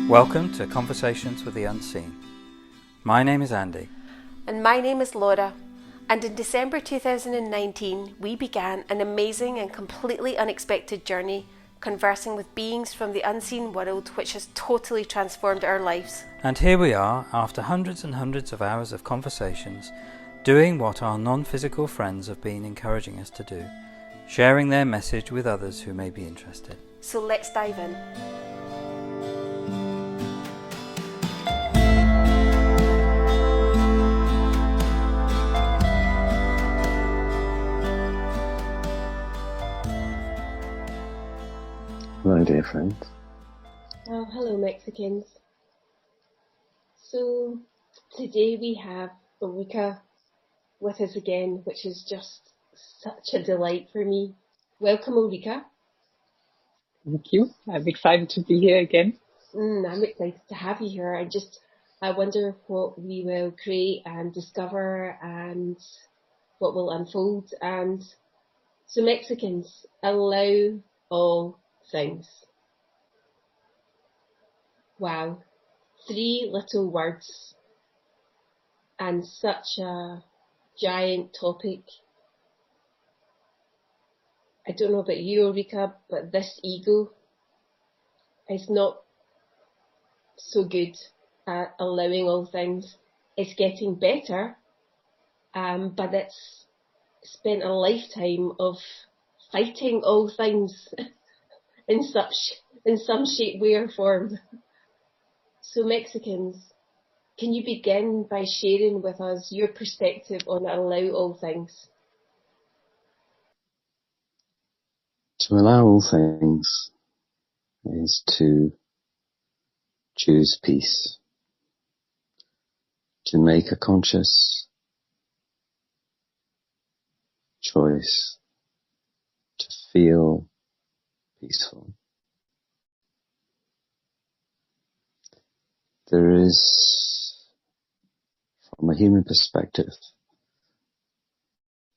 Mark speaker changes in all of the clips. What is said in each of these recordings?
Speaker 1: Welcome to Conversations with the Unseen. My name is Andy.
Speaker 2: And my name is Laura. And in December 2019, we began an amazing and completely unexpected journey, conversing with beings from the unseen world, which has totally transformed our lives.
Speaker 1: And here we are, after hundreds and hundreds of hours of conversations, doing what our non-physical friends have been encouraging us to do, sharing their message with others who may be interested.
Speaker 2: So let's dive in.
Speaker 3: Hello, dear friends.
Speaker 2: Oh, hello, Mexicans. So today we have Ulrike with us again, which is just such a delight for me. Welcome, Ulrike.
Speaker 4: Thank you. I'm excited to be here again.
Speaker 2: I'm excited to have you here. I wonder what we will create and discover and what will unfold. And so Mexicans, allow all things. Wow. 3 little words and such a giant topic. I don't know about you, Ulrike, but this ego is not so good at allowing all things. It's getting better, but it's spent a lifetime of fighting all things in some shape, way or form. So Mexicans, can you begin by sharing with us your perspective on allow all things?
Speaker 3: To allow all things is to choose peace, to make a conscious choice to feel peaceful. There is, from a human perspective,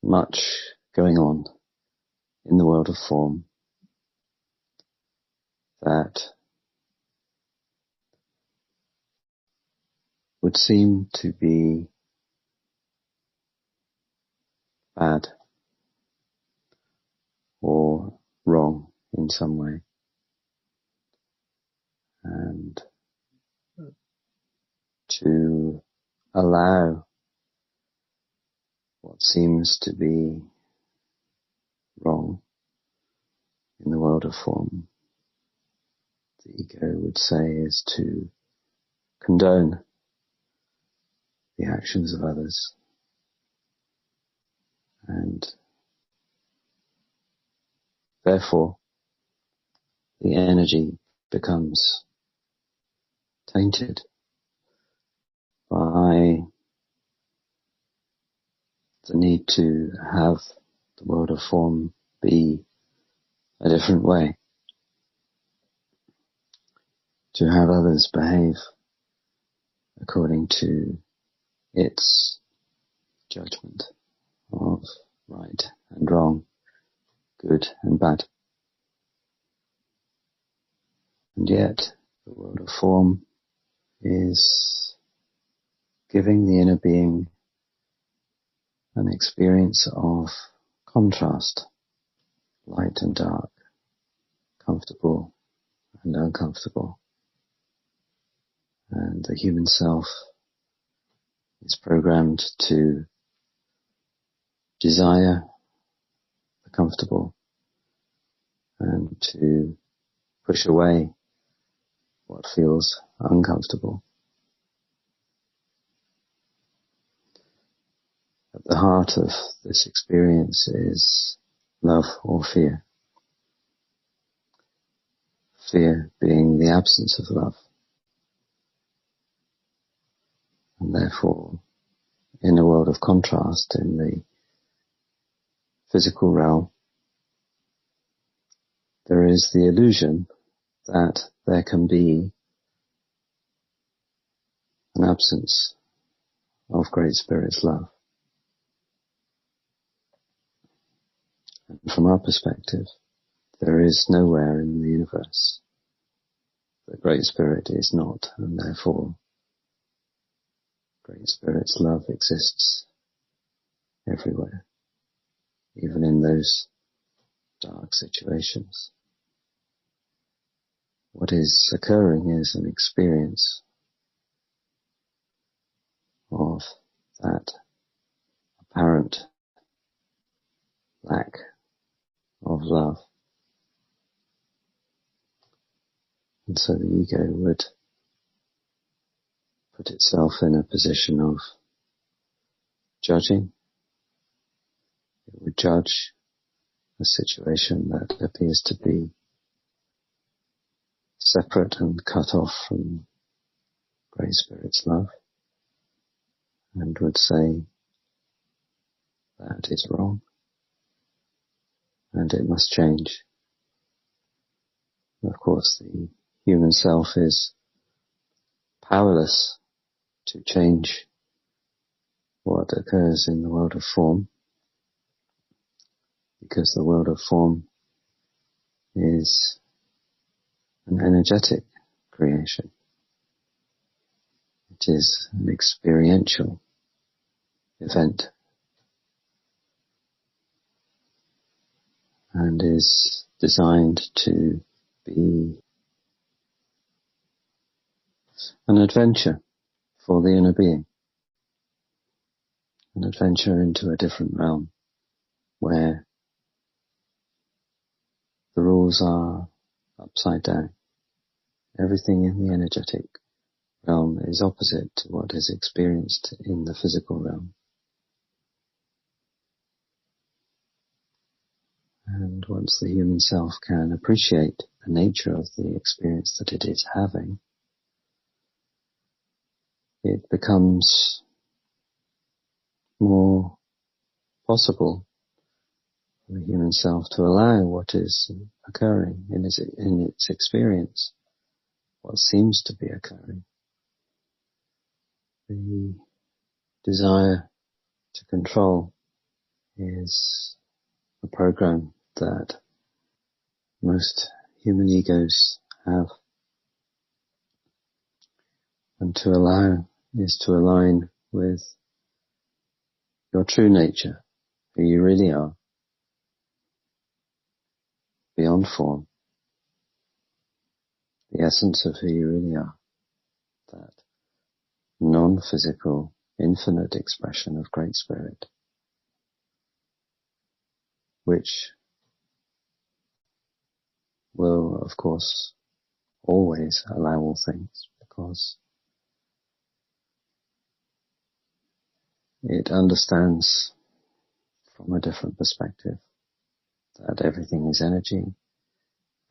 Speaker 3: much going on in the world of form that would seem to be bad or wrong in some way. And to allow what seems to be wrong in the world of form, the ego would say, is to condone the actions of others and therefore the energy becomes tainted by the need to have the world of form be a different way, to have others behave according to its judgment of right and wrong, good and bad. And yet the world of form is giving the inner being an experience of contrast, light and dark, comfortable and uncomfortable. And the human self is programmed to desire the comfortable and to push away what feels uncomfortable. At the heart of this experience is love or fear. Fear being the absence of love. And therefore, in a world of contrast, in the physical realm, there is the illusion that there can be an absence of Great Spirit's love. And from our perspective, there is nowhere in the universe the Great Spirit is not, and therefore Great Spirit's love exists everywhere, even in those dark situations. What is occurring is an experience of that apparent lack of love. And so the ego would put itself in a position of judging. It would judge a situation that appears to be separate and cut off from Great Spirit's love, and would say that is wrong and it must change. And of course, the human self is powerless to change what occurs in the world of form, because the world of form is an energetic creation. It is an experiential event and is designed to be an adventure for the inner being, an adventure into a different realm where the rules are upside down. Everything in the energetic realm is opposite to what is experienced in the physical realm. And once the human self can appreciate the nature of the experience that it is having, it becomes more possible for the human self to allow what is occurring in its experience, what seems to be occurring. The desire to control is a program that most human egos have. And to allow is to align with your true nature, who you really are, beyond form, the essence of who you really are, that non-physical, infinite expression of Great Spirit, which will, of course, always allow all things, because it understands from a different perspective that everything is energy,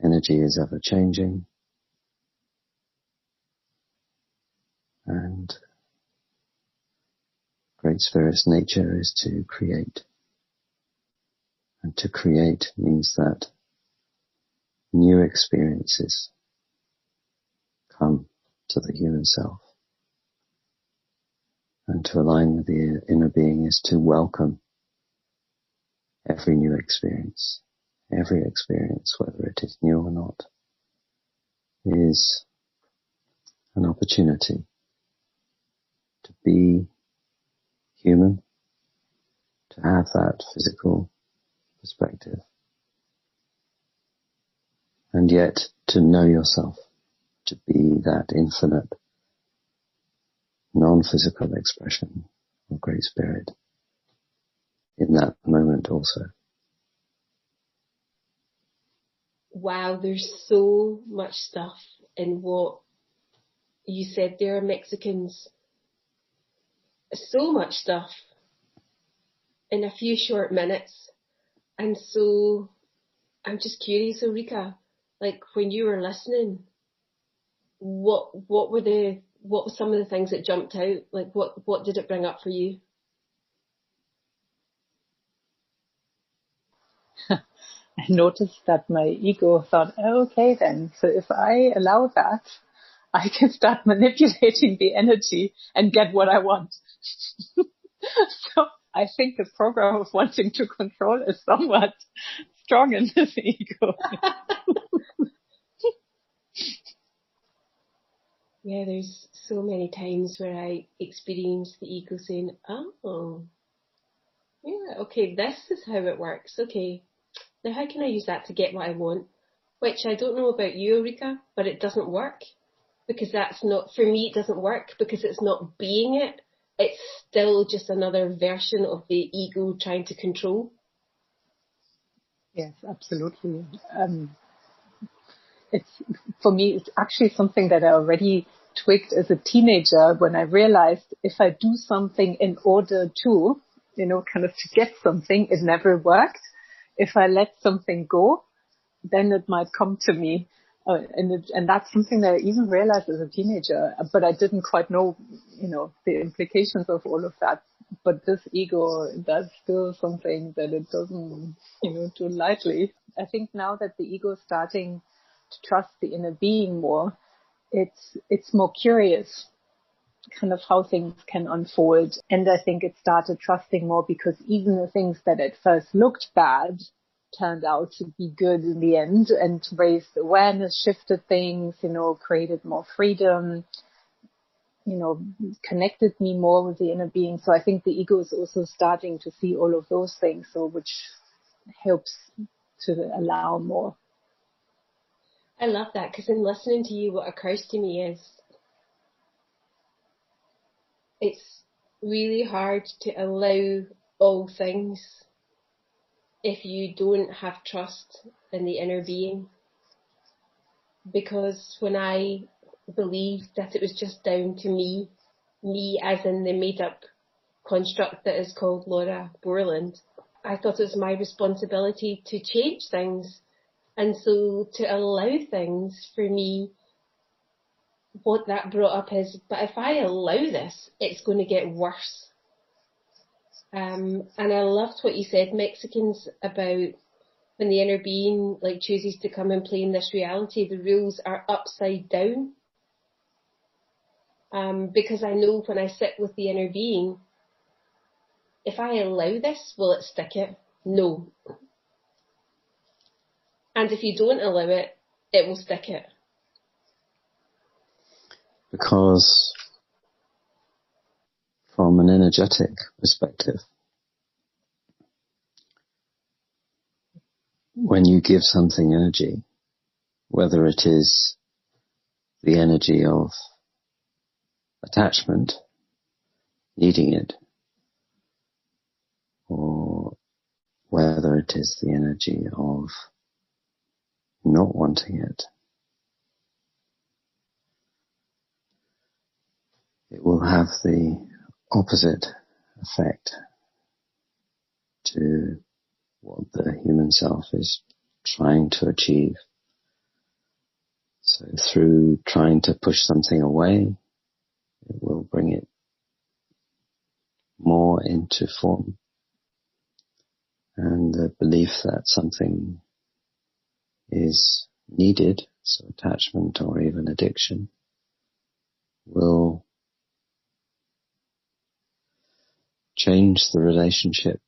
Speaker 3: energy is ever changing, and Great Spirit's nature is to create. And to create means that new experiences come to the human self. And to align with the inner being is to welcome every new experience. Every experience, whether it is new or not, is an opportunity to be human, to have that physical perspective, and yet to know yourself, to be that infinite, non-physical expression of Great Spirit in that moment also.
Speaker 2: Wow, there's so much stuff in what you said there, Mexicans. So much stuff in a few short minutes. And so I'm just curious, Ulrike, like when you were listening, what were some of the things that jumped out? Like what did it bring up for you?
Speaker 4: I noticed that my ego thought, oh, okay then, so if I allow that, I can start manipulating the energy and get what I want. So I think the program of wanting to control is somewhat strong in this ego.
Speaker 2: Yeah, there's so many times where I experience the ego saying, oh, yeah, okay, this is how it works. Okay, now how can I use that to get what I want? Which I don't know about you, Ulrike, but it doesn't work. Because that's not, for me, it doesn't work because it's not being it. It's still just another version of the ego trying to control.
Speaker 4: Yes, absolutely. It's, for me, it's actually something that I already twigged as a teenager when I realized if I do something in order to, kind of to get something, it never worked. If I let something go, then it might come to me. And that's something that I even realized as a teenager, but I didn't quite know, the implications of all of that. But this ego, that's still something that it doesn't, do lightly. I think now that the ego is starting to trust the inner being more, it's more curious kind of how things can unfold. And I think it started trusting more because even the things that at first looked bad turned out to be good in the end and raised awareness, shifted things, created more freedom, connected me more with the inner being. So I think the ego is also starting to see all of those things, so which helps to allow more.
Speaker 2: I love that because in listening to you, what occurs to me is it's really hard to allow all things if you don't have trust in the inner being. Because when I believed that it was just down to me as in the made up construct that is called Laura Borland, I thought it was my responsibility to change things. And so to allow things, for me, what that brought up is, but if I allow this, it's going to get worse. And I loved what you said, Mexicans, about when the inner being chooses to come and play in this reality, the rules are upside down. Because I know when I sit with the inner being, if I allow this, will it stick it? No. And if you don't allow it, it will stick it.
Speaker 3: Because from an energetic perspective, when you give something energy, whether it is the energy of attachment, needing it, or whether it is the energy of not wanting it, it will have the opposite effect to what the human self is trying to achieve. So through trying to push something away, it will bring it more into form. And the belief that something is needed, so attachment or even addiction, will change the relationship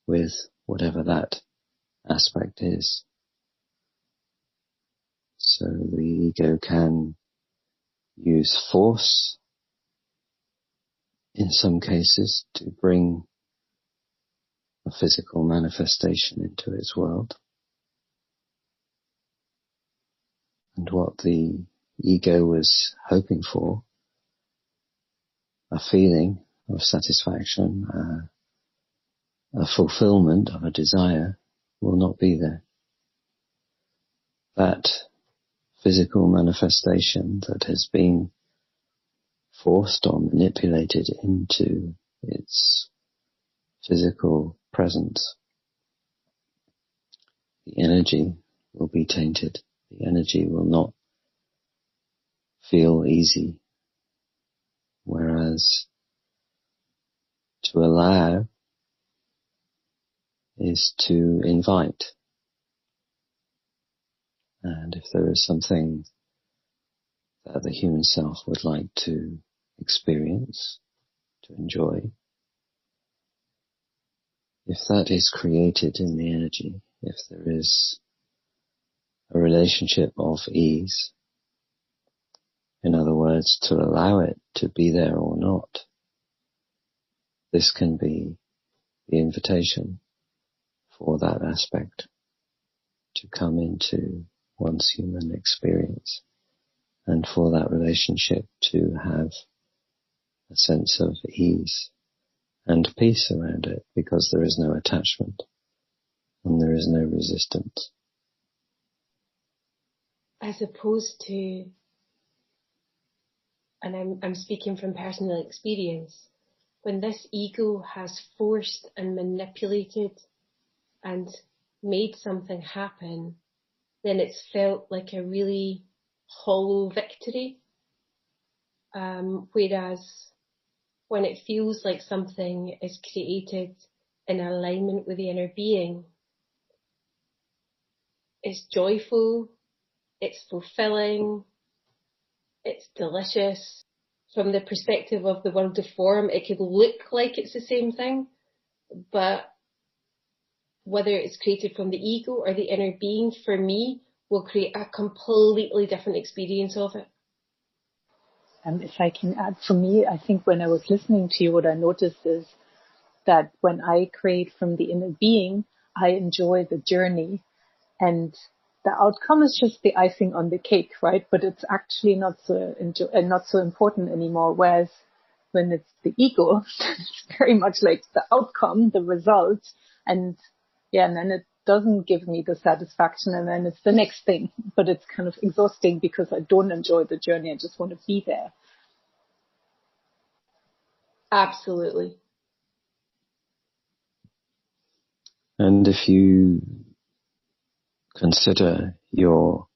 Speaker 3: with whatever that aspect is. So the ego can use force in some cases to bring a physical manifestation into its world. And what the ego was hoping for, a feeling of satisfaction, a fulfillment of a desire, will not be there. That physical manifestation that has been forced or manipulated into its physical presence, the energy will be tainted. The energy will not feel easy. Whereas to allow is to invite. And if there is something that the human self would like to experience, to enjoy, if that is created in the energy, if there is a relationship of ease, In other words, to allow it to be there or not. This can be the invitation for that aspect to come into one's human experience, and for that relationship to have a sense of ease and peace around it, because there is no attachment and there is no resistance.
Speaker 2: As opposed to, and I'm speaking from personal experience, when this ego has forced and manipulated and made something happen, then it's felt like a really hollow victory. Whereas when it feels like something is created in alignment with the inner being, it's joyful, it's fulfilling, it's delicious. From the perspective of the world of form, it could look like it's the same thing, but whether it's created from the ego or the inner being, for me, will create a completely different experience of it.
Speaker 4: If I can add, for me, I think when I was listening to you, what I noticed is that when I create from the inner being, I enjoy the journey, and the outcome is just the icing on the cake, right? But it's actually not so important anymore. Whereas when it's the ego, it's very much like the outcome, the result, and then it doesn't give me the satisfaction, and then it's the next thing. But it's kind of exhausting because I don't enjoy the journey. I just want to be there.
Speaker 2: Absolutely.
Speaker 3: And if you consider your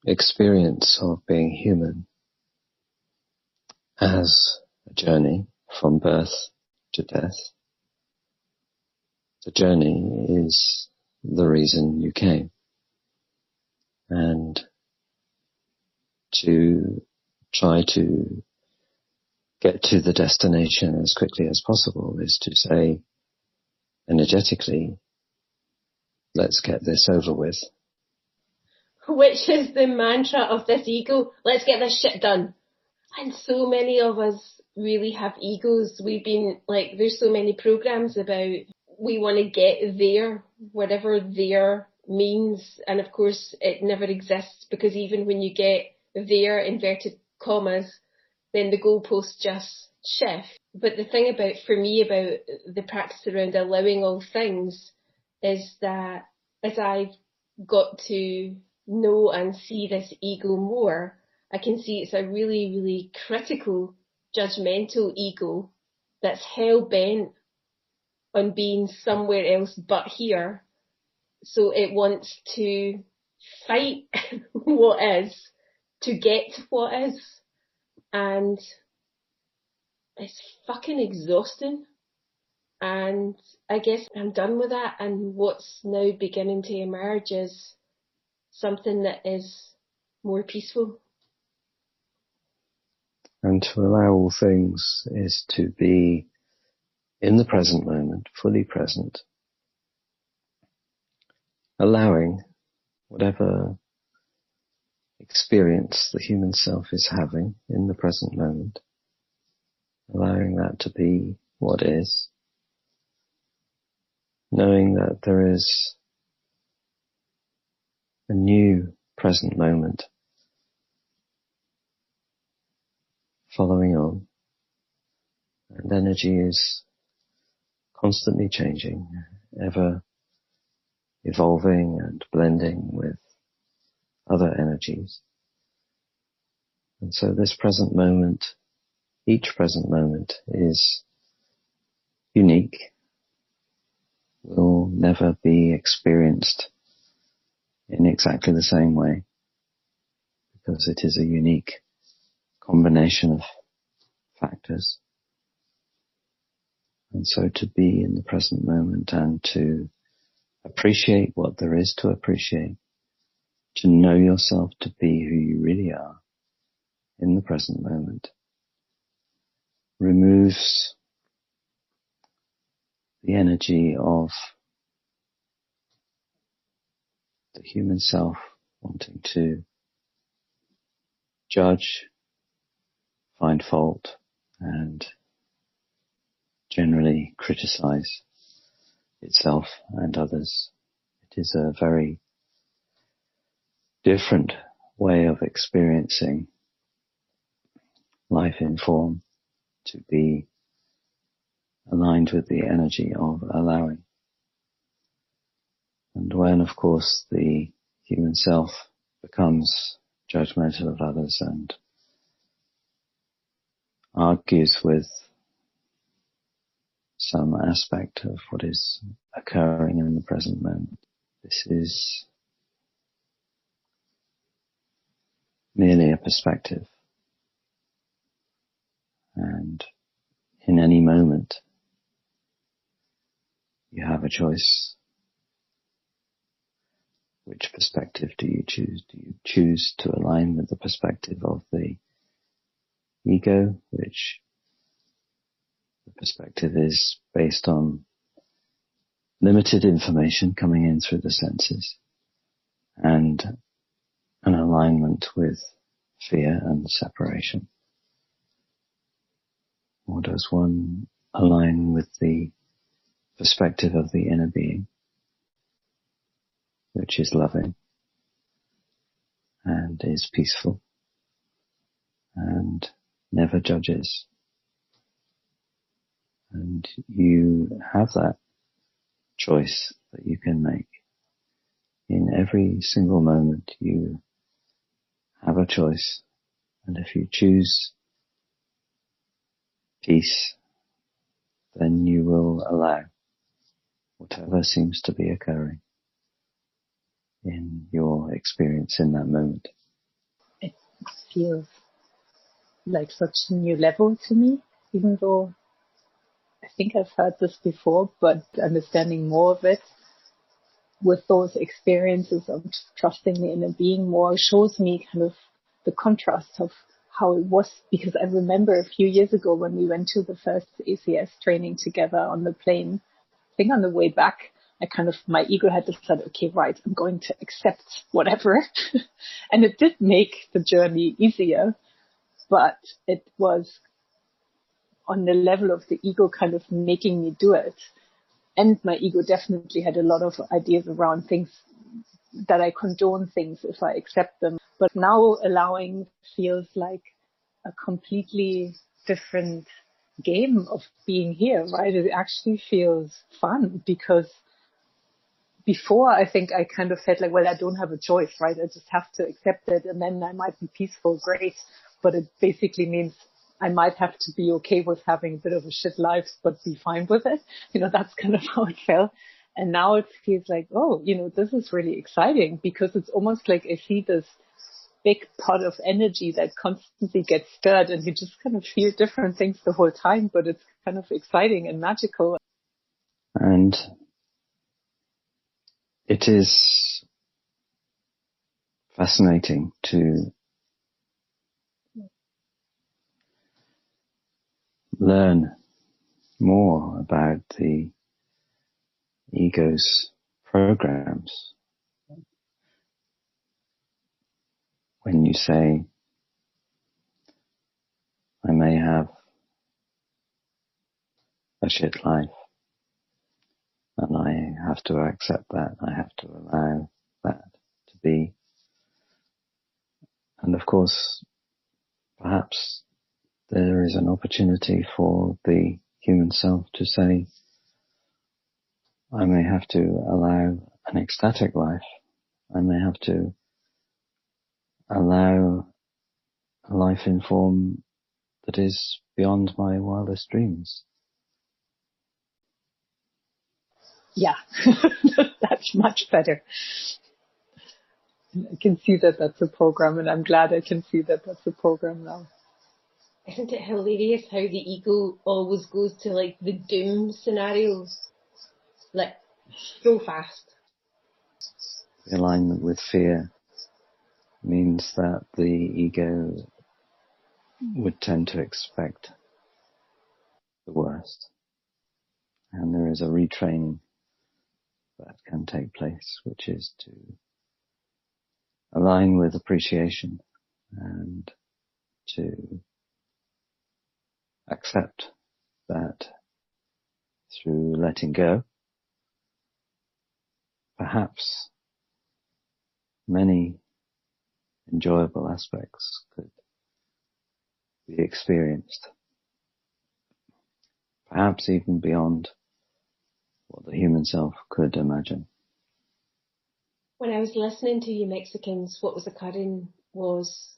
Speaker 3: experience of being human as a journey from birth to death, the journey is the reason you came. And to try to get to the destination as quickly as possible is to say energetically, let's get this over with.
Speaker 2: Which is the mantra of this ego, let's get this shit done. And so many of us really have egos. We've been like, there's so many programs about we want to get there, whatever there means. And of course, it never exists, because even when you get there, inverted commas, then the goalposts just shift. But the thing about, for me, about the practice around allowing all things is that as I've got to know and see this ego more, I can see it's a really, really critical, judgmental ego that's hell-bent on being somewhere else but here. So it wants to fight what is to get what is. And it's fucking exhausting. And I guess I'm done with that. And what's now beginning to emerge is something that is more peaceful.
Speaker 3: And to allow all things is to be in the present moment, fully present, allowing whatever experience the human self is having in the present moment, allowing that to be what is, knowing that there is a new present moment following on, and energy is constantly changing, ever evolving and blending with other energies. And so this present moment, each present moment is unique, will never be experienced in exactly the same way, because it is a unique combination of factors. And so to be in the present moment and to appreciate what there is to appreciate, to know yourself to be who you really are in the present moment, removes the energy of the human self wanting to judge, find fault, and generally criticize itself and others. It is a very different way of experiencing life in form, to be aligned with the energy of allowing. And when, of course, the human self becomes judgmental of others and argues with some aspect of what is occurring in the present moment, this is merely a perspective. And in any moment, you have a choice. Which perspective do you choose? Do you choose to align with the perspective of the ego, which the perspective is based on limited information coming in through the senses, and an alignment with fear and separation? Or does one align with the perspective of the inner being, which is loving and is peaceful and never judges? And you have that choice that you can make. In every single moment you have a choice, and if you choose peace, then you will allow whatever seems to be occurring in your experience in that moment.
Speaker 4: It feels like such a new level to me, even though I think I've heard this before, but understanding more of it with those experiences of trusting the inner being more shows me kind of the contrast of how it was, because I remember a few years ago when we went to the first ACS training together on the plane, I think on the way back, my ego had decided, okay, right, I'm going to accept whatever. And it did make the journey easier, but it was on the level of the ego kind of making me do it. And my ego definitely had a lot of ideas around things that I condone things if I accept them. But now allowing feels like a completely different game of being here, right? It actually feels fun, because before I think I kind of felt like, well, I don't have a choice, right? I just have to accept it and then I might be peaceful, great. But it basically means I might have to be okay with having a bit of a shit life, but be fine with it. That's kind of how it felt. And now it feels like, oh, this is really exciting, because it's almost like I see this big pot of energy that constantly gets stirred, and you just kind of feel different things the whole time, but it's kind of exciting and magical.
Speaker 3: And it is fascinating to learn more about the ego's programs. When you say, I may have a shit life, and I have to accept that, I have to allow that to be. And of course, perhaps there is an opportunity for the human self to say, I may have to allow an ecstatic life. I may have to allow a life in form that is beyond my wildest dreams.
Speaker 4: Yeah, that's much better. I can see that that's a program, and I'm glad I can see that that's a program now.
Speaker 2: Isn't it hilarious how the ego always goes to like the doom scenarios, like so fast?
Speaker 3: The alignment with fear means that the ego would tend to expect the worst. And there is a retraining that can take place, which is to align with appreciation and to accept that through letting go, perhaps many enjoyable aspects could be experienced, perhaps even beyond what the human self could imagine.
Speaker 2: When I was listening to you Mexicans, what was occurring was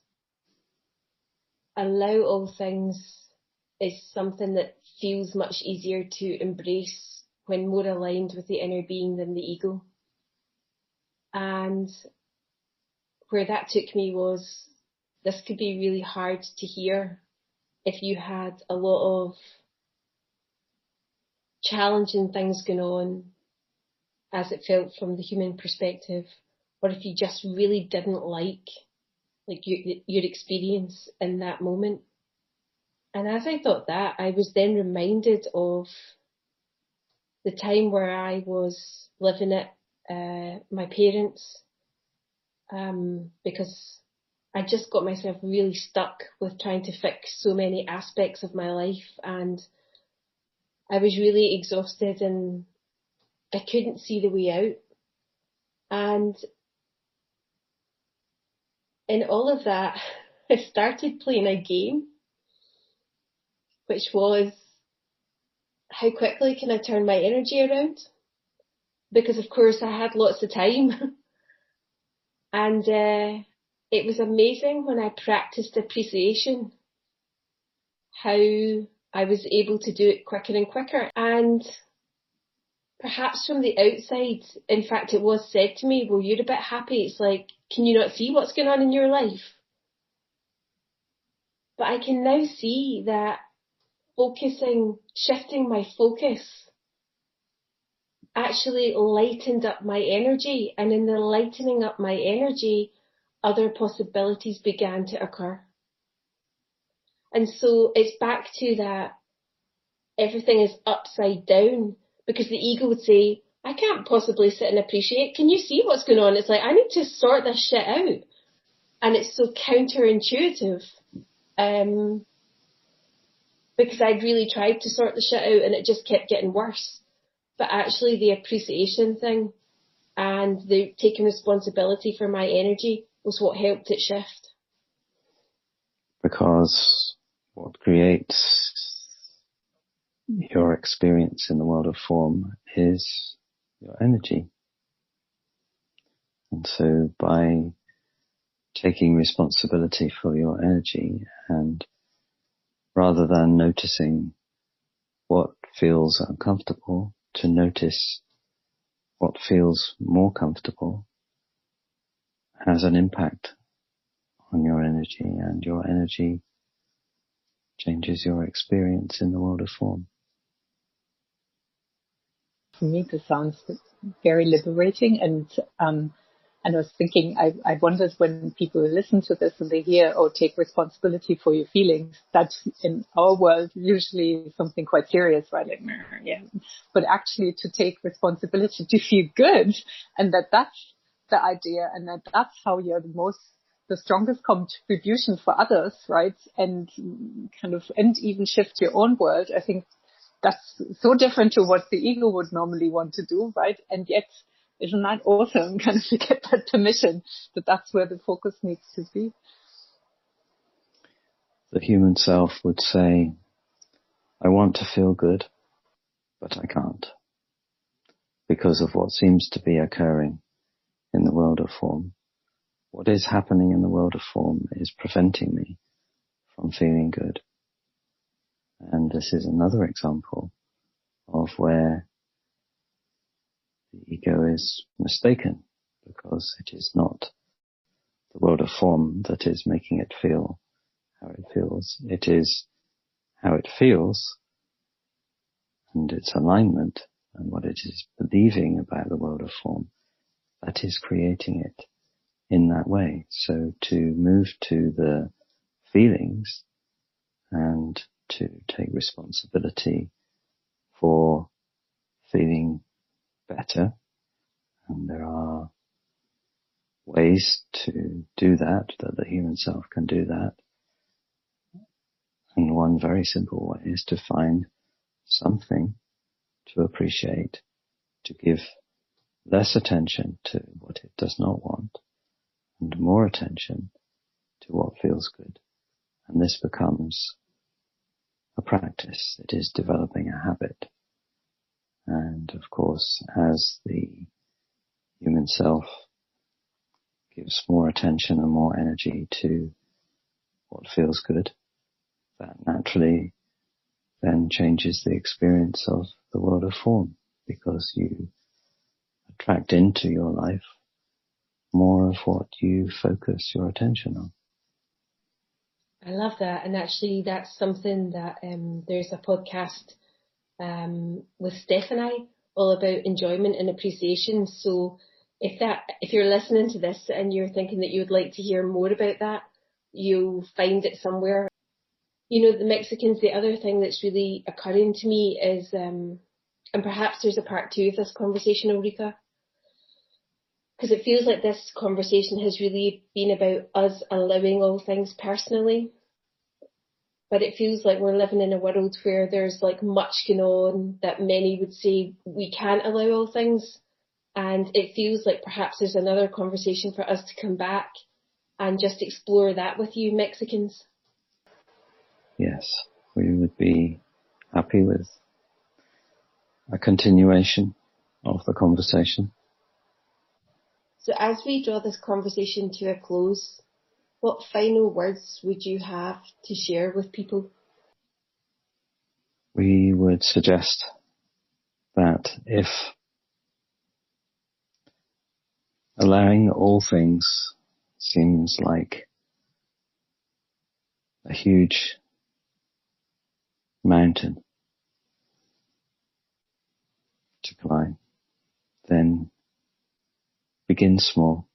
Speaker 2: allow all things is something that feels much easier to embrace when more aligned with the inner being than the ego. And where that took me was, this could be really hard to hear if you had a lot of challenging things going on, as it felt from the human perspective, or if you just really didn't like your experience in that moment. And as I thought that, I was then reminded of the time where I was living at my parents', because I just got myself really stuck with trying to fix so many aspects of my life, and I was really exhausted and I couldn't see the way out. And in all of that, I started playing a game, which was, how quickly can I turn my energy around? Because of course I had lots of time. And it was amazing when I practiced appreciation, how I was able to do it quicker and quicker. And perhaps from the outside, in fact, it was said to me, well, you're a bit happy. It's like, can you not see what's going on in your life? But I can now see that shifting my focus actually lightened up my energy. And in the lightening up my energy, other possibilities began to occur. And so it's back to that everything is upside down, because the ego would say, I can't possibly sit and appreciate. Can you see what's going on? It's like, I need to sort this shit out. And it's so counterintuitive. Because I'd really tried to sort the shit out and it just kept getting worse. But actually the appreciation thing and the taking responsibility for my energy was what helped it shift.
Speaker 3: Because what creates your experience in the world of form is your energy. And so by taking responsibility for your energy, and rather than noticing what feels uncomfortable, to notice what feels more comfortable, has an impact on your energy, and your energy changes your experience in the world of form.
Speaker 4: For me, this sounds very liberating, and I was thinking, I wondered when people listen to this and they hear, oh, take responsibility for your feelings, that's in our world usually something quite serious, right? Like, yeah. But actually to take responsibility to feel good, and that's the idea, and that's how you're the strongest contribution for others, right? And and even shift your own world. I think that's so different to what the ego would normally want to do, right? And yet, isn't that awesome? To get that permission that that's where the focus needs to be.
Speaker 3: The human self would say, I want to feel good, but I can't, because of what seems to be occurring in the world of form. What is happening in the world of form is preventing me from feeling good. And this is another example of where the ego is mistaken, because it is not the world of form that is making it feel how it feels. It is how it feels and its alignment and what it is believing about the world of form that is creating it in that way. So to move to the feelings and to take responsibility for feeling better, and there are ways to do that the human self can do that, And one very simple way is to find something to appreciate, to give less attention to what it does not want and more attention to what feels good. And this becomes a practice. It is developing a habit. And of course, as the human self gives more attention and more energy to what feels good, that naturally then changes the experience of the world of form, because you attract into your life more of what you focus your attention on.
Speaker 2: I love that. And actually that's something that there's a podcast with Steph and I all about enjoyment and appreciation. So if you're listening to this and you're thinking that you would like to hear more about that, you'll find it somewhere. You know, the Mexicans, the other thing that's really occurring to me is, and perhaps there's a part 2 of this conversation, Ulrike, because it feels like this conversation has really been about us allowing all things personally. But it feels like we're living in a world where there's like much going on that many would say we can't allow all things. And it feels like perhaps there's another conversation for us to come back and just explore that with you Mexicans.
Speaker 3: Yes, we would be happy with a continuation of the conversation.
Speaker 2: So as we draw this conversation to a close, what final words would you have to share with people?
Speaker 3: We would suggest that if allowing all things seems like a huge mountain to climb, then begin small.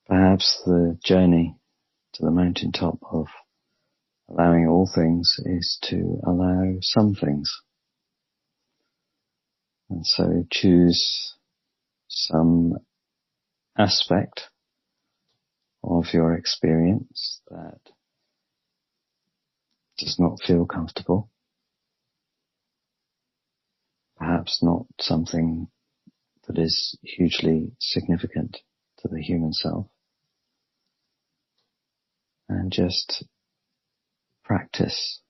Speaker 3: Perhaps the journey to the mountaintop of allowing all things is to allow some things. And so choose some aspect of your experience that does not feel comfortable. Perhaps not something that is hugely significant to the human self. And just practice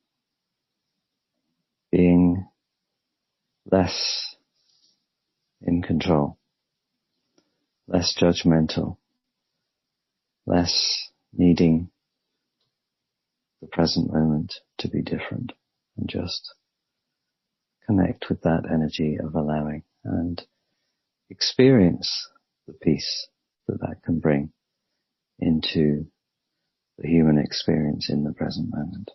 Speaker 3: being less in control, less judgmental, less needing the present moment to be different, and just connect with that energy of allowing and experience the peace that that can bring into the human experience in the present moment.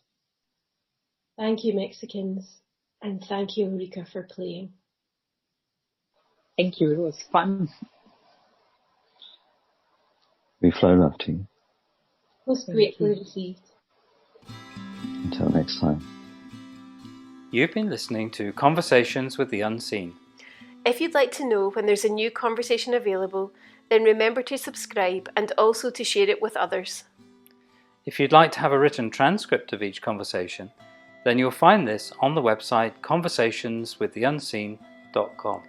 Speaker 2: Thank you, Mexicans, and thank you, Ulrike, for playing.
Speaker 4: Thank you, it was fun.
Speaker 3: We flow love to you.
Speaker 2: Most gratefully received.
Speaker 3: Until next time.
Speaker 1: You've been listening to Conversations with the Unseen.
Speaker 2: If you'd like to know when there's a new conversation available, then remember to subscribe and also to share it with others.
Speaker 1: If you'd like to have a written transcript of each conversation, then you'll find this on the website conversationswiththeunseen.com.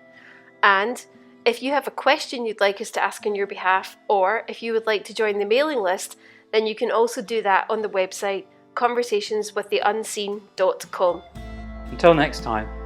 Speaker 2: And if you have a question you'd like us to ask on your behalf, or if you would like to join the mailing list, then you can also do that on the website conversationswiththeunseen.com.
Speaker 1: Until next time.